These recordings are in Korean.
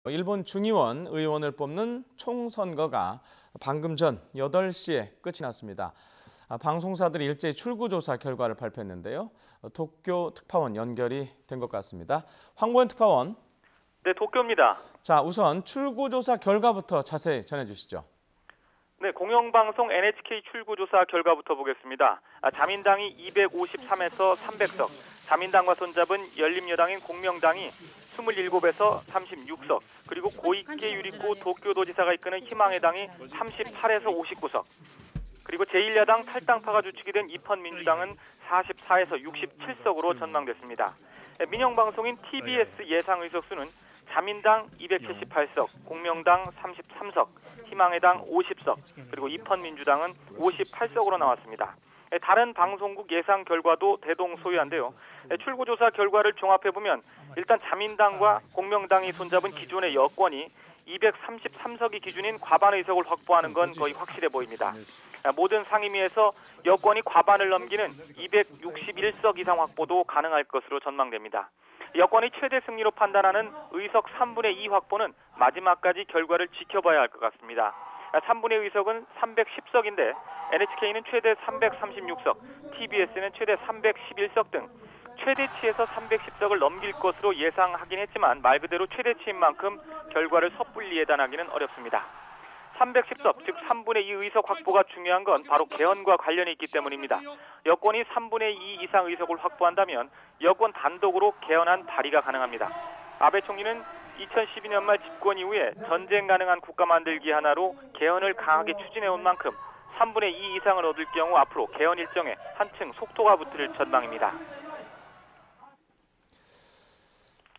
일본 중의원 의원을 뽑는 총선거가 방금 전 8시에 끝이 났습니다. 방송사들이 일제히 출구조사 결과를 발표했는데요. 도쿄 특파원 연결이 된 것 같습니다. 황보현 특파원. 네, 도쿄입니다. 자, 우선 출구조사 결과부터 자세히 전해주시죠. 네, 공영방송 NHK 출구조사 결과부터 보겠습니다. 자민당이 253에서 300석, 자민당과 손잡은 열린여당인 공명당이 27에서 36석, 그리고 고이케 유리코 도쿄도지사가 이끄는 희망의당이 38에서 59석, 그리고 제1야당 탈당파가 주축이 된 입헌민주당은 44에서 67석으로 전망됐습니다. 민영방송인 TBS 예상 의석수는 자민당 278석, 공명당 33석, 희망의당 50석, 그리고 입헌민주당은 58석으로 나왔습니다. 다른 방송국 예상 결과도 대동소이한데요. 출구조사 결과를 종합해보면 일단 자민당과 공명당이 손잡은 기존의 여권이 233석이 기준인 과반 의석을 확보하는 건 거의 확실해 보입니다. 모든 상임위에서 여권이 과반을 넘기는 261석 이상 확보도 가능할 것으로 전망됩니다. 여권이 최대 승리로 판단하는 의석 3분의 2 확보는 마지막까지 결과를 지켜봐야 할 것 같습니다. 3분의 의석은 310석인데 NHK는 최대 336석, TBS는 최대 311석 등 최대치에서 310석을 넘길 것으로 예상하긴 했지만 말 그대로 최대치인 만큼 결과를 섣불리 예단하기는 어렵습니다. 310석, 즉 3분의 2 의석 확보가 중요한 건 바로 개헌과 관련이 있기 때문입니다. 여권이 3분의 2 이상 의석을 확보한다면 여권 단독으로 개헌안 발의가 가능합니다. 아베 총리는 2012년 말 집권 이후에 전쟁 가능한 국가 만들기 하나로 개헌을 강하게 추진해온 만큼 3분의 2 이상을 얻을 경우 앞으로 개헌 일정에 한층 속도가 붙을 전망입니다.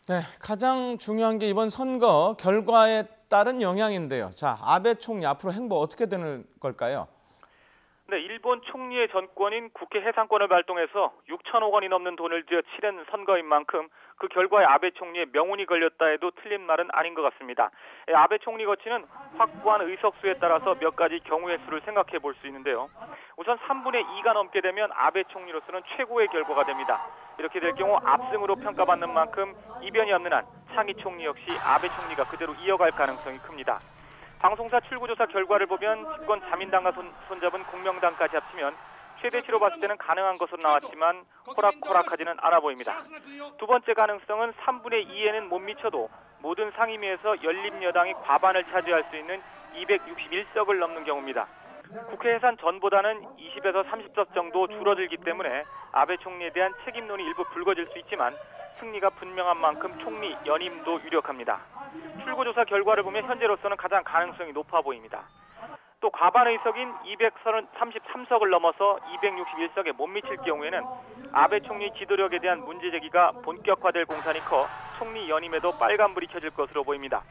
네, 가장 중요한 게 이번 선거 결과에 따른 영향인데요. 자, 아베 총리 앞으로 행보 어떻게 되는 걸까요? 네, 일본 총리의 전권인 국회 해상권을 발동해서 6천억 원이 넘는 돈을 들여 치른 선거인 만큼 그 결과에 아베 총리의 명운이 걸렸다 해도 틀린 말은 아닌 것 같습니다. 아베 총리 거치는 확보한 의석수에 따라서 몇 가지 경우의 수를 생각해 볼 수 있는데요. 우선 3분의 2가 넘게 되면 아베 총리로서는 최고의 결과가 됩니다. 이렇게 될 경우 압승으로 평가받는 만큼 이변이 없는 한 차기 총리 역시 아베 총리가 그대로 이어갈 가능성이 큽니다. 방송사 출구조사 결과를 보면 집권 자민당과 손잡은 공명당까지 합치면 최대치로 봤을 때는 가능한 것으로 나왔지만 호락호락하지는 않아 보입니다. 두 번째 가능성은 3분의 2에는 못 미쳐도 모든 상임위에서 열린여당이 과반을 차지할 수 있는 261석을 넘는 경우입니다. 국회 예산 전보다는 20에서 30석 정도 줄어들기 때문에 아베 총리에 대한 책임론이 일부 불거질 수 있지만 승리가 분명한 만큼 총리 연임도 유력합니다. 출구조사 결과를 보면 현재로서는 가장 가능성이 높아 보입니다. 또 과반 의석인 233석을 넘어서 261석에 못 미칠 경우에는 아베 총리 지도력에 대한 문제 제기가 본격화될 공산이 커 총리 연임에도 빨간불이 켜질 것으로 보입니다.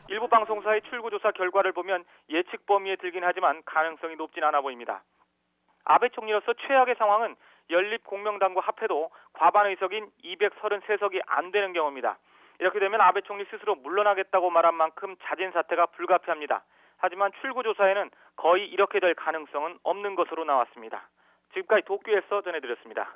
일부 방송사의 출구조사 결과를 보면 예측 범위에 들긴 하지만 가능성이 높진 않아 보입니다. 아베 총리로서 최악의 상황은 연립공명당과 합해도 과반 의석인 233석이 안 되는 경우입니다. 이렇게 되면 아베 총리 스스로 물러나겠다고 말한 만큼 자진 사퇴가 불가피합니다. 하지만 출구조사에는 거의 이렇게 될 가능성은 없는 것으로 나왔습니다. 지금까지 도쿄에서 전해드렸습니다.